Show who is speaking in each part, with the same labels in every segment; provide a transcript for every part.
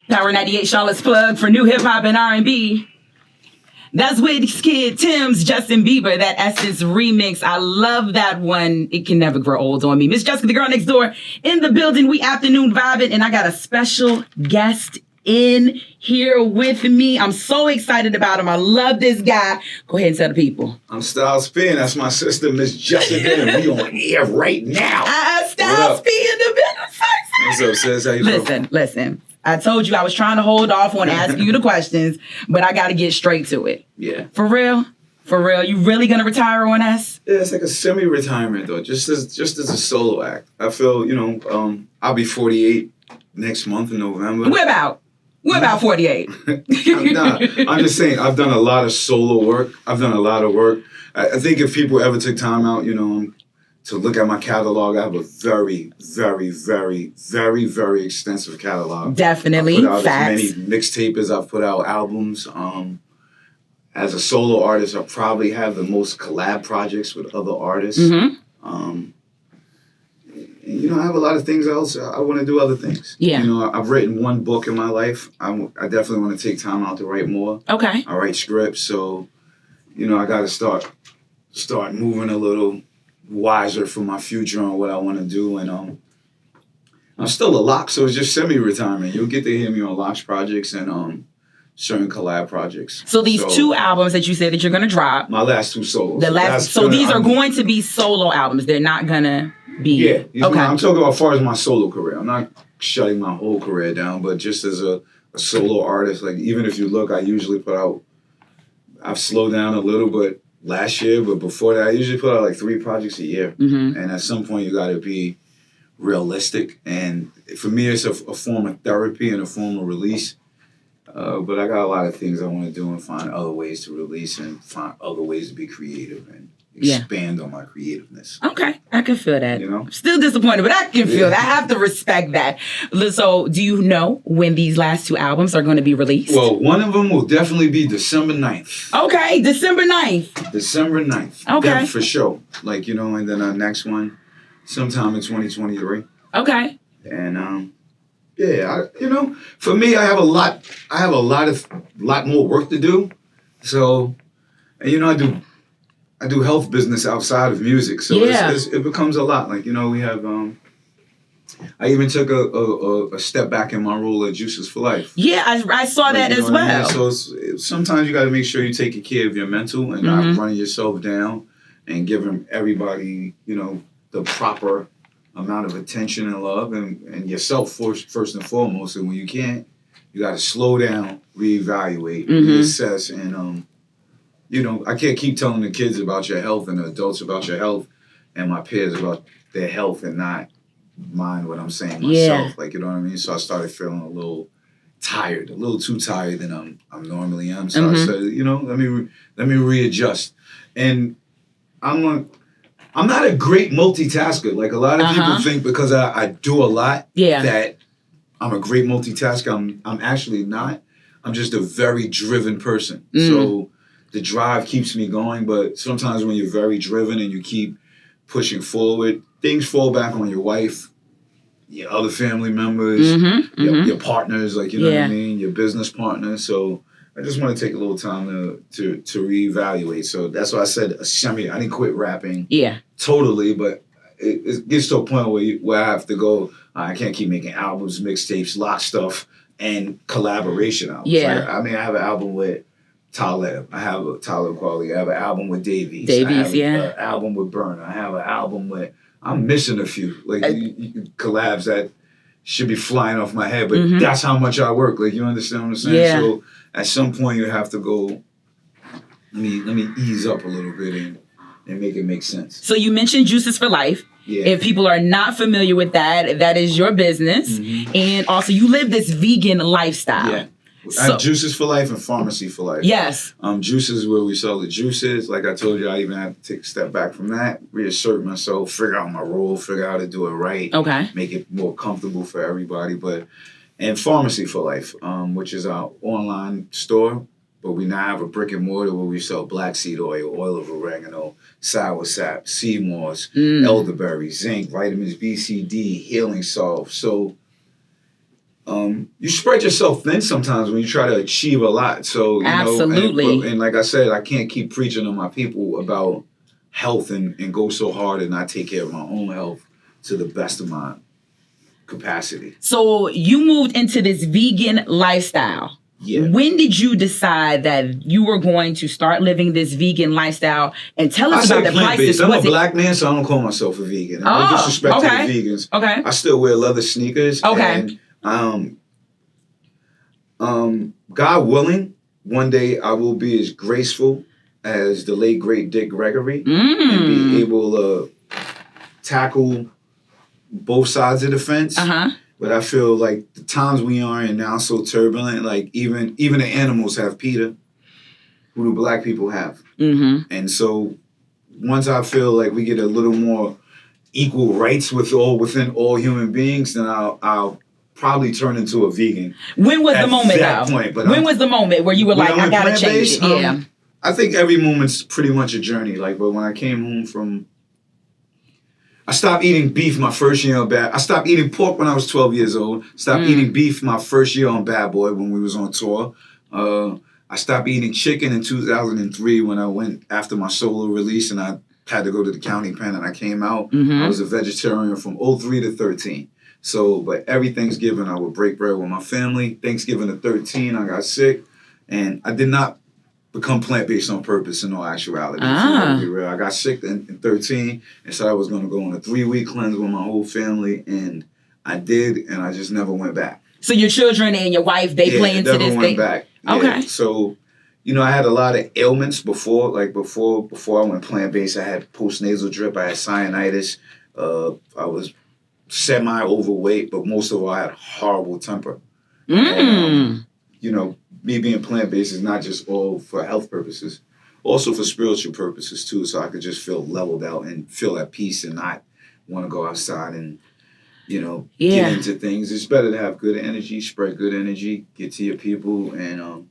Speaker 1: Power 98 Charlotte's plug for new hip hop and R&B. That's Wizkid, Tim's, Justin Bieber, that Essence remix. I love that one. It can never grow old on me. Miss Jessica, the girl next door, in the building. We afternoon vibing, and I got a special guest in here with me. I'm so excited about him. I love this guy. Go ahead and tell the people.
Speaker 2: I'm Styles P, and that's my sister, Miss Jessica, and we on air right now.
Speaker 1: Styles P in the building.
Speaker 2: What's up, sis? How you doing?
Speaker 1: Listen. I told you I was trying to hold off on asking you the questions, but I got to get straight to it.
Speaker 2: Yeah.
Speaker 1: For real? For real? You really going to retire on us?
Speaker 2: Yeah, it's like a semi-retirement, though, just as a solo act. I feel, I'll be 48 next month in November.
Speaker 1: We're about 48.
Speaker 2: I'm just saying, I've done a lot of solo work. I've done a lot of work. I think if people ever took time out, to look at my catalog, I have a very, very, very, very, very extensive catalog.
Speaker 1: Definitely.
Speaker 2: I put out
Speaker 1: Facts.
Speaker 2: as many mixtapes as I've put out albums. As a solo artist, I probably have the most collab projects with other artists.
Speaker 1: Mm-hmm.
Speaker 2: I have a lot of things else. I want to do other things.
Speaker 1: Yeah.
Speaker 2: I've written one book in my life. I definitely want to take time out to write more.
Speaker 1: Okay.
Speaker 2: I write scripts, so, I got to start moving a little wiser for my future on what I want to do. And I'm still a Lox, so it's just semi-retirement. You'll get to hear me on Lox projects and certain collab projects.
Speaker 1: So these two albums that you said that you're going to drop.
Speaker 2: My last two solos.
Speaker 1: These are going to be solo albums. They're not going to be.
Speaker 2: Yeah.
Speaker 1: Okay.
Speaker 2: I'm talking about as far as my solo career. I'm not shutting my whole career down, but just as a solo artist, like even if you look, I usually put out, I've slowed down a little, but last year, but before that, I usually put out like 3 projects a year.
Speaker 1: Mm-hmm.
Speaker 2: And at some point, you got to be realistic. And for me, it's a form of therapy and a form of release. But I got a lot of things I want to do and find other ways to release and find other ways to be creative and expand on my creativeness.
Speaker 1: Okay, I can feel that. I'm still disappointed, but I can feel that. I have to respect that. So, do you know when these last 2 albums are going to be released?
Speaker 2: Well, one of them will definitely be December 9th.
Speaker 1: Okay, December 9th.
Speaker 2: December 9th.
Speaker 1: Okay.
Speaker 2: That for sure. And then our next one, sometime in 2023.
Speaker 1: Okay.
Speaker 2: And, for me, I have a lot more work to do. So, and I do health business outside of music, so it becomes a lot. We have. I even took a step back in my role at Juices for Life.
Speaker 1: Yeah, I saw that as well.
Speaker 2: So sometimes you got to make sure you take care of your mental and not running yourself down, and giving everybody the proper amount of attention and love, and yourself first and foremost. And when you can't, you got to slow down, reevaluate, reassess, and I can't keep telling the kids about your health and the adults about your health and my peers about their health and not mind what I'm saying myself.
Speaker 1: Yeah.
Speaker 2: You know what I mean? So I started feeling a little tired, a little too tired than I'm normally am. So I said, let me readjust. And I'm not a great multitasker. Like a lot of people think because I do a lot that I'm a great multitasker. I'm actually not. I'm just a very driven person. So the drive keeps me going, but sometimes when you're very driven and you keep pushing forward, things fall back on your wife, your other family members, your partners, what I mean, your business partners. So I just want to take a little time to reevaluate. So that's why I said I didn't quit rapping totally, but it gets to a point where I have to go, I can't keep making albums, mixtapes, lot stuff, and collaboration albums.
Speaker 1: Yeah.
Speaker 2: I have an album with Talib. I have a Talib Kweli. I have an album with Davies. I have an album with Burner. I have an album with... I'm missing a few collabs that should be flying off my head, but that's how much I work. You understand what I'm saying?
Speaker 1: Yeah.
Speaker 2: So at some point you have to go, let me ease up a little bit and make it make sense.
Speaker 1: So you mentioned Juices for Life.
Speaker 2: Yeah.
Speaker 1: If people are not familiar with that is your business. And also you live this vegan lifestyle.
Speaker 2: Yeah. I have Juices for Life and Pharmacy for Life.
Speaker 1: Yes.
Speaker 2: Juices is where we sell the juices. Like I told you, I even had to take a step back from that, reassert myself, figure out my role, figure out how to do it right.
Speaker 1: Okay.
Speaker 2: Make it more comfortable for everybody. And Pharmacy for Life, which is our online store. But we now have a brick and mortar where we sell black seed oil of oregano, sour sap, sea moss, elderberry, zinc, vitamins B, C, D, healing salve. So you spread yourself thin sometimes when you try to achieve a lot. So,
Speaker 1: Absolutely.
Speaker 2: And like I said, I can't keep preaching to my people about health and go so hard and not take care of my own health to the best of my capacity.
Speaker 1: So you moved into this vegan lifestyle.
Speaker 2: Yeah.
Speaker 1: When did you decide that you were going to start living this vegan lifestyle? And tell us about the prices.
Speaker 2: I'm a black man, so I don't call myself a vegan. No disrespect to the vegans.
Speaker 1: Okay.
Speaker 2: I still wear leather sneakers.
Speaker 1: Okay.
Speaker 2: And God willing, one day I will be as graceful as the late great Dick Gregory and be able to tackle both sides of the fence. But I feel like the times we are in now so turbulent. Like even the animals have PETA. Who do black people have? And so once I feel like we get a little more equal rights within all human beings, then I'll probably turn into a vegan.
Speaker 1: When was the moment,
Speaker 2: that point, but
Speaker 1: when was the moment where you were like, I gotta change it? Yeah.
Speaker 2: I think every moment's pretty much a journey. Like, but when I came home I stopped eating beef my first year on I stopped eating pork when I was 12 years old. Stopped eating beef my first year on Bad Boy when we was on tour. I stopped eating chicken in 2003 when I went after my solo release and I had to go to the county pen and I came out. I was a vegetarian from 03 to 13. So, but every Thanksgiving I would break bread with my family. Thanksgiving of 13, I got sick. And I did not become plant-based on purpose in all actuality. I got sick in 13 and said I was going to go on a 3-week cleanse with my whole family. And I did, and I just never went back. So
Speaker 1: your children and your wife, they play into this thing?
Speaker 2: Never went back.
Speaker 1: Okay.
Speaker 2: So, I had a lot of ailments before. Like before I went plant-based, I had postnasal drip. I had sinusitis. I was semi-overweight, but most of all, I had horrible temper. And, me being plant-based is not just all for health purposes, also for spiritual purposes too, so I could just feel leveled out and feel at peace and not want to go outside and, get into things. It's better to have good energy, spread good energy, get to your people, and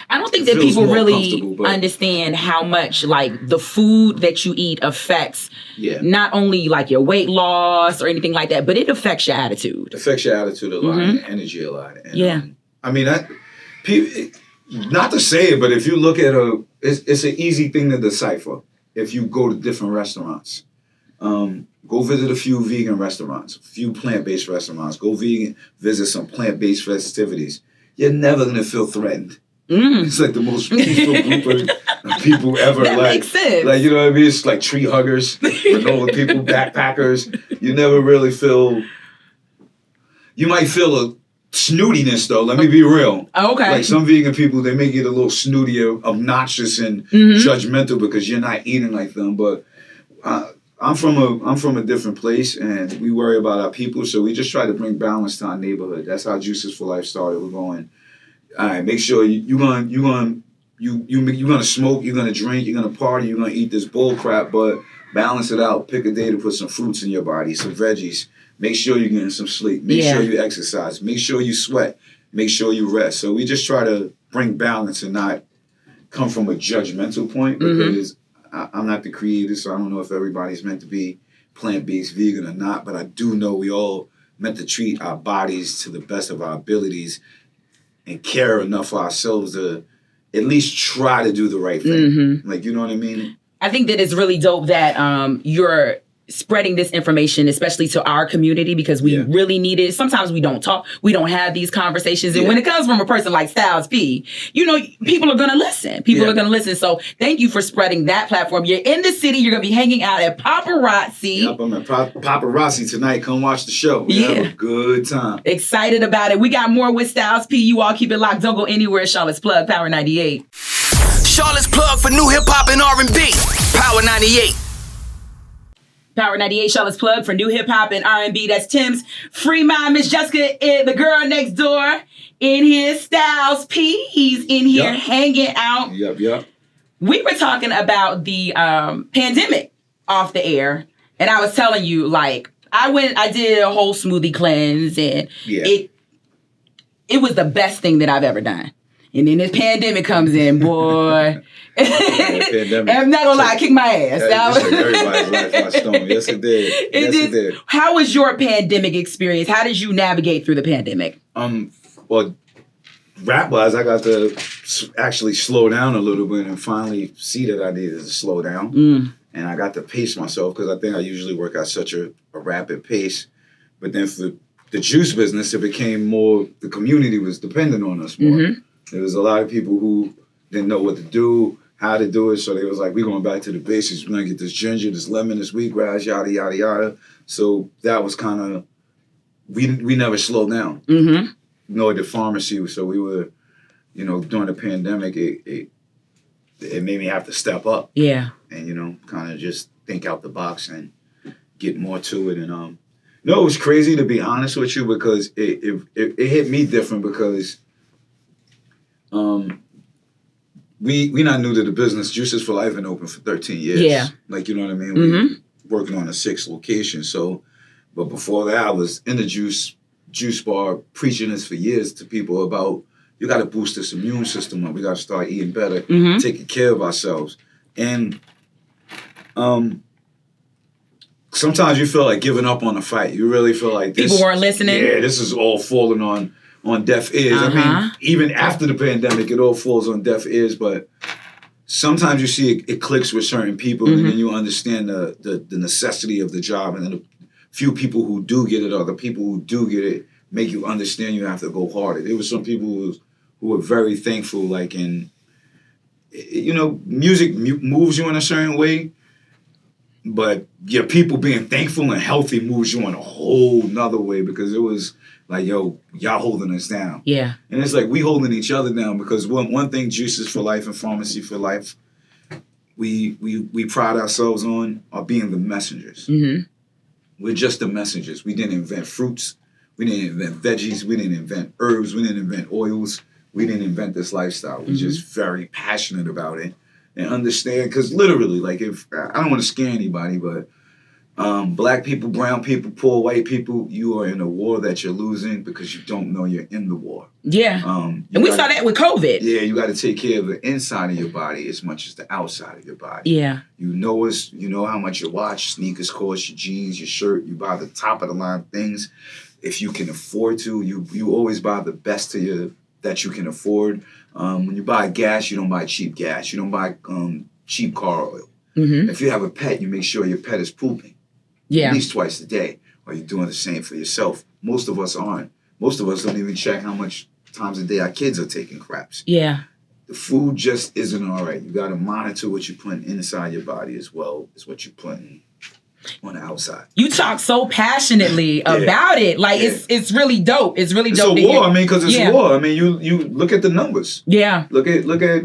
Speaker 1: I don't think that people really understand how much like the food that you eat affects not only like your weight loss or anything like that, but it affects your attitude.
Speaker 2: It affects your attitude a lot and your energy a lot. And, not to say it, but if you look at it's an easy thing to decipher if you go to different restaurants. Go visit a few vegan restaurants, a few plant-based restaurants. Go visit some plant-based festivities. You're never going to feel threatened. It's like the most peaceful group of people ever.
Speaker 1: That makes sense.
Speaker 2: Like, you know what I mean? It's like tree huggers, granola people, backpackers. You never really feel... You might feel a snootiness, though. Let me be real.
Speaker 1: Okay.
Speaker 2: Like some vegan people, they may get a little snooty, obnoxious, and judgmental because you're not eating like them. But I'm from a different place, and we worry about our people, so we just try to bring balance to our neighborhood. That's how Juices for Life started. We're going, all right, make sure you're gonna smoke, you're gonna drink, you're gonna party, you're gonna eat this bull crap, but balance it out. Pick a day to put some fruits in your body, some veggies. Make sure you're getting some sleep. Make sure you exercise. Make sure you sweat. Make sure you rest. So we just try to bring balance and not come from a judgmental point because I'm not the creator, so I don't know if everybody's meant to be plant-based vegan or not, but I do know we all meant to treat our bodies to the best of our abilities and care enough for ourselves to at least try to do the right thing. Like, you know what I mean?
Speaker 1: I think that it's really dope that you're spreading this information, especially to our community, because we really need it. Sometimes we don't talk, we don't have these conversations. And when it comes from a person like Styles P, people are going to listen. People are going to listen. So thank you for spreading that platform. You're in the city. You're going to be hanging out at Paparazzi.
Speaker 2: Yep, I'm at Paparazzi tonight. Come watch the show. We have a good time.
Speaker 1: Excited about it. We got more with Styles P. You all keep it locked. Don't go anywhere. Charlotte's Plug, Power 98.
Speaker 3: Charlotte's Plug for new hip-hop and R&B. Power 98.
Speaker 1: Power 98, Charlotte's Plug for new hip-hop and R&B. That's Tim's Free Mind. Miss Jessica, the girl next door, in here. Styles P. He's in here hanging out.
Speaker 2: Yep.
Speaker 1: We were talking about the pandemic off the air, and I was telling you, like, I did a whole smoothie cleanse, and it was the best thing that I've ever done. And then this pandemic comes in, boy.
Speaker 2: Pandemic.
Speaker 1: I'm not gonna lie, kick my ass.
Speaker 2: That took everybody's life by storm. Yes, it did. It did.
Speaker 1: How was your pandemic experience? How did you navigate through the pandemic?
Speaker 2: Well, rap-wise, I got to actually slow down a little bit and finally see that I needed to slow down. And I got to pace myself because I think I usually work at such a rapid pace. But then for the juice business, it became more, the community was dependent on us more. There was a lot of people who didn't know what to do, how to do it. So they was like, we're going back to the basics. We're going to get this ginger, this lemon, this wheatgrass, yada, yada, yada. So that was kind of, we never slowed down. Nor did pharmacy. So we were, you know, during the pandemic, it made me have to step up.
Speaker 1: Yeah.
Speaker 2: And, you know, kind of just think out the box and get more to it. And, no, it was crazy, to be honest with you, because it hit me different because we not new to the business. Juices for Life been open for 13 years.
Speaker 1: Yeah.
Speaker 2: Like, you know what I mean? We working on a 6th location. So, but before that, I was in the juice bar preaching this for years to people about, you got to boost this immune system up. We got to start eating better, taking care of ourselves. And sometimes you feel like giving up on the fight. You really feel like this.
Speaker 1: People weren't listening.
Speaker 2: Yeah, this is all falling on deaf ears. I mean, even after the pandemic, it all falls on deaf ears. But sometimes you see it clicks with certain people, and then you understand the necessity of the job. And then the few people who do get it, or the people who do get it, make you understand you have to go harder. There were some people who were very thankful, like in, you know, music moves you in a certain way. But your people being thankful and healthy moves you in a whole nother way, because it was like, yo, y'all holding us down.
Speaker 1: Yeah.
Speaker 2: And it's like we holding each other down, because one thing Juices for Life and Pharmacy for Life, we pride ourselves on are being the messengers. We're just the messengers. We didn't invent fruits. We didn't invent veggies. We didn't invent herbs. We didn't invent oils. We didn't invent this lifestyle. We're just very passionate about it. And understand, because literally, like, if I don't want to scare anybody, but black people, brown people, poor white people, you are in a war that you're losing because you don't know you're in the war.
Speaker 1: Yeah. And we saw that with COVID.
Speaker 2: Yeah, you got to take care of the inside of your body as much as the outside of your body.
Speaker 1: Yeah.
Speaker 2: You know how much your watch, sneakers cost, your jeans, your shirt. You buy the top of the line things. If you can afford to, you always buy the best that you can afford. When you buy gas, you don't buy cheap gas. You don't buy cheap car oil. If you have a pet, you make sure your pet is pooping at least twice a day. Or you're doing the same for yourself. Most of us aren't. Most of us don't even check how much times a day our kids are taking craps.
Speaker 1: Yeah.
Speaker 2: The food just isn't all right. You got to monitor what you're putting inside your body as well as what you're putting on the outside.
Speaker 1: You talk so passionately about it. Like, it's really dope. It's really dope.
Speaker 2: It's a war. I mean, because it's a war. I mean, you look at the numbers.
Speaker 1: Yeah.
Speaker 2: Look at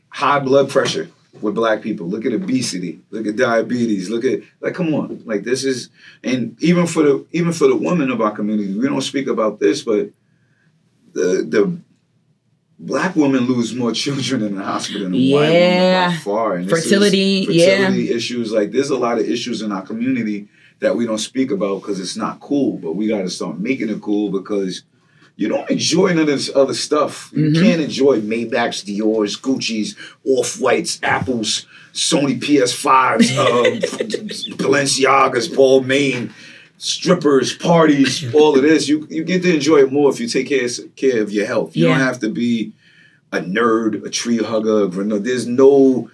Speaker 2: high blood pressure with black people. Look at obesity. Look at diabetes. Look at, like, come on. Like, this is, and even for the women of our community, we don't speak about this, but the black women lose more children in the hospital than the white women by far. And fertility issues. Like, there's a lot of issues in our community that we don't speak about because it's not cool, but we got to start making it cool, because you don't enjoy none of this other stuff. You can't enjoy Maybachs, Dior's, Gucci's, Off-Whites, Apples, Sony PS5s, Balenciagas, Balmain, strippers, parties, all of this. You get to enjoy it more if you take care of your health. You don't have to be a nerd, a tree hugger. There's no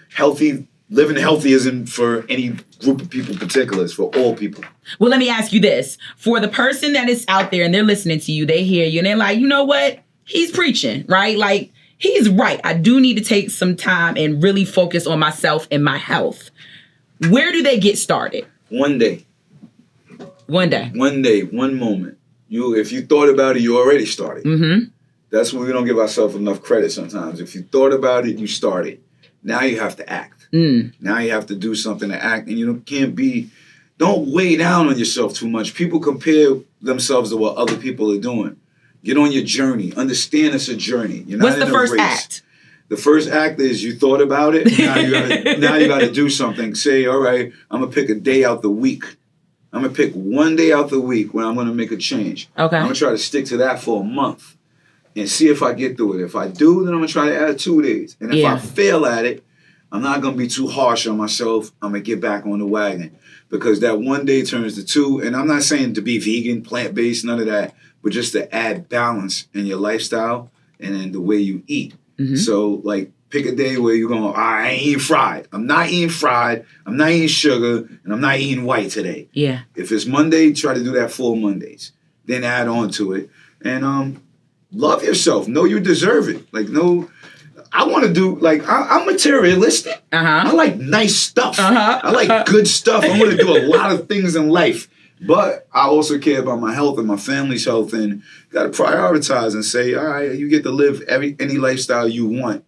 Speaker 2: living healthy isn't for any group of people in particular. It's for all people.
Speaker 1: Well, let me ask you this. For the person that is out there and they're listening to you, they hear you and they're like, you know what? He's preaching, right? Like, he's right. I do need to take some time and really focus on myself and my health. Where do they get started?
Speaker 2: One day.
Speaker 1: One day.
Speaker 2: One day, one moment. If you thought about it, you already started. That's when we don't give ourselves enough credit sometimes. If you thought about it, you started. Now you have to act. Now you have to do something to act. And don't weigh down on yourself too much. People compare themselves to what other people are doing. Get on your journey. Understand it's a journey. You're not
Speaker 1: What's the first act?
Speaker 2: The first act is you thought about it. Now you got to do something. Say, all right, I'm going to pick a day out the week. I'm going to pick one day out the week when I'm going to make a change.
Speaker 1: Okay.
Speaker 2: I'm going to try to stick to that for a month. and see if I get through it. If I do, then I'm gonna try to add 2 days. And if I fail at it, I'm not gonna be too harsh on myself. I'm gonna get back on the wagon because that 1 day turns to 2. And I'm not saying to be vegan, plant-based, none of that, but just to add balance in your lifestyle and in the way you eat. So like pick a day where you're going, I ain't eating fried. I'm not eating fried. I'm not eating sugar, and I'm not eating white today.
Speaker 1: Yeah.
Speaker 2: If it's Monday, try to do that 4 Mondays. Then add on to it. And love yourself. Know you deserve it. Like, no, I want to do, like, I'm materialistic. I like nice stuff. I like good stuff. I want to do a lot of things in life. But I also care about my health and my family's health, and got to prioritize and say, all right, you get to live any lifestyle you want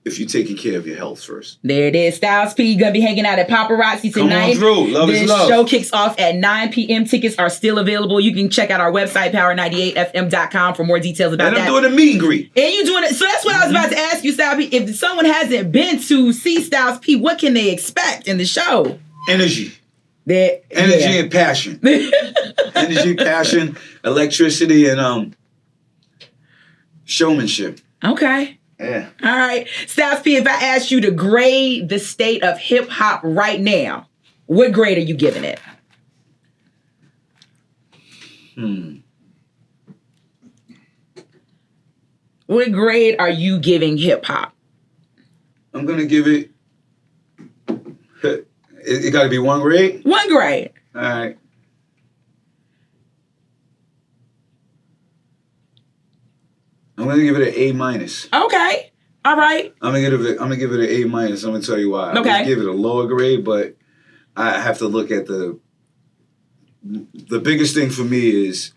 Speaker 2: if you're taking care of your health first.
Speaker 1: There it is. Styles P gonna be hanging out at Paparazzi tonight.
Speaker 2: Come on through. Love is love.
Speaker 1: This show kicks off at 9 p.m. Tickets are still available. You can check out our website, power98fm.com, for more details about that.
Speaker 2: And I'm doing a meet and greet.
Speaker 1: And you doing it. So that's what I was about to ask you, Styles P. If someone hasn't been to see Styles P, what can they expect in the show?
Speaker 2: Energy. Energy and passion. Energy, passion, electricity, and showmanship.
Speaker 1: Okay.
Speaker 2: Yeah.
Speaker 1: All right. Styles P, if I asked you to grade the state of hip hop right now, what grade are you giving it? What grade are you giving hip hop?
Speaker 2: I'm going to give it, it got to be 1 grade?
Speaker 1: 1 grade.
Speaker 2: All right. I'm gonna give it an A minus.
Speaker 1: Okay. All right.
Speaker 2: I'm gonna give it an A minus. I'm gonna tell you why.
Speaker 1: Okay.
Speaker 2: I would give it a lower grade, but I have to look at the biggest thing for me is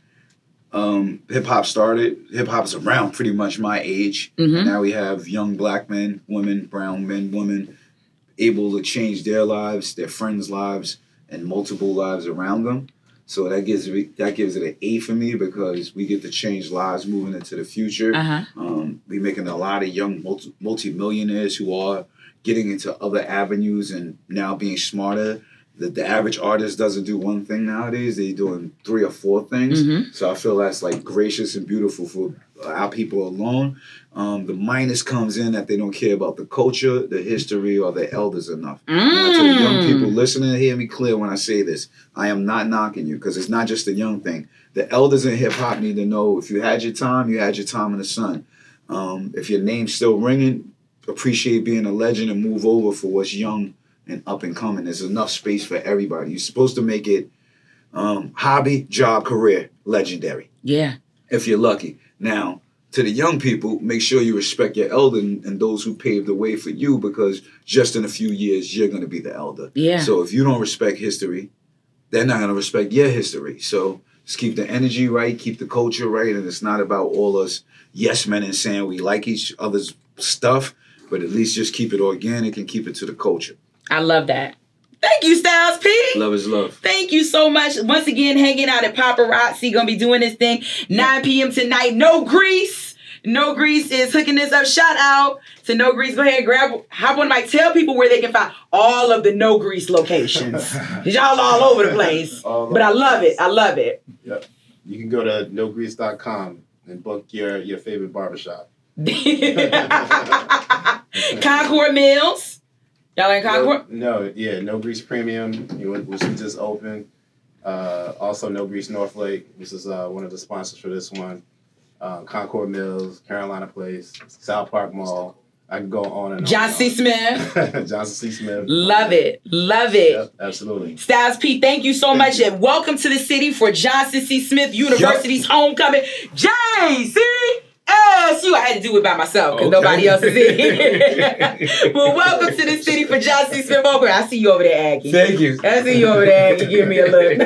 Speaker 2: hip hop started. Hip hop is around pretty much my age. Now we have young black men, women, brown men, women able to change their lives, their friends' lives, and multiple lives around them. So that gives it an A for me because we get to change lives moving into the future. We're making a lot of young multi-millionaires who are getting into other avenues and now being smarter. The average artist doesn't do one thing nowadays. They're doing 3 or 4 things. So I feel that's like gracious and beautiful for our people alone. The minus comes in that they don't care about the culture, the history, or the elders enough. Now, to the young people listening, hear me clear when I say this. I am not knocking you because it's not just a young thing. The elders in hip-hop need to know if you had your time, you had your time in the sun. If your name's still ringing, appreciate being a legend and move over for what's young and up and coming. There's enough space for everybody. You're supposed to make it hobby, job, career, legendary.
Speaker 1: Yeah.
Speaker 2: If you're lucky. Now, to the young people, make sure you respect your elder and those who paved the way for you because just in a few years, you're going to be the elder.
Speaker 1: Yeah.
Speaker 2: So if you don't respect history, they're not going to respect your history. So just keep the energy right, keep the culture right, and it's not about all us yes men and saying we like each other's stuff, but at least just keep it organic and keep it to the culture.
Speaker 1: I love that. Thank you, Styles P.
Speaker 2: Love is love.
Speaker 1: Thank you so much. Once again, hanging out at Paparazzi. Gonna be doing this thing 9 p.m. tonight. No Grease. No Grease is hooking this up. Shout out to No Grease. Go ahead and hop on the mic. Tell people where they can find all of the No Grease locations. Y'all all over the place. But I love it. I love it.
Speaker 4: Yep. You can go to nogrease.com and book your favorite barbershop.
Speaker 1: Concord Mills. Y'all in Concord?
Speaker 4: No, No Grease Premium, which we just opened. Also, No Grease Northlake, which is one of the sponsors for this one. Concord Mills, Carolina Place, South Park Mall. I can go on and on.
Speaker 1: Johnson C. Smith.
Speaker 4: Johnson C. Smith.
Speaker 1: Love it. Love it.
Speaker 4: Yep, absolutely.
Speaker 1: Styles P, thank you so much. And welcome to the city for Johnson C. Smith University's homecoming. JCSU. I had to do it by myself because nobody else is in here. Well, welcome to the city for Johnson C. Smith homecoming. I see you over there, Aggie.
Speaker 2: Thank you.
Speaker 1: I see you over there, Aggie. Give me a look.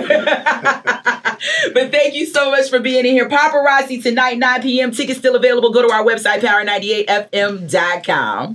Speaker 1: But thank you so much for being in here. Paparazzi tonight, 9 p.m. Tickets still available. Go to our website, power98fm.com.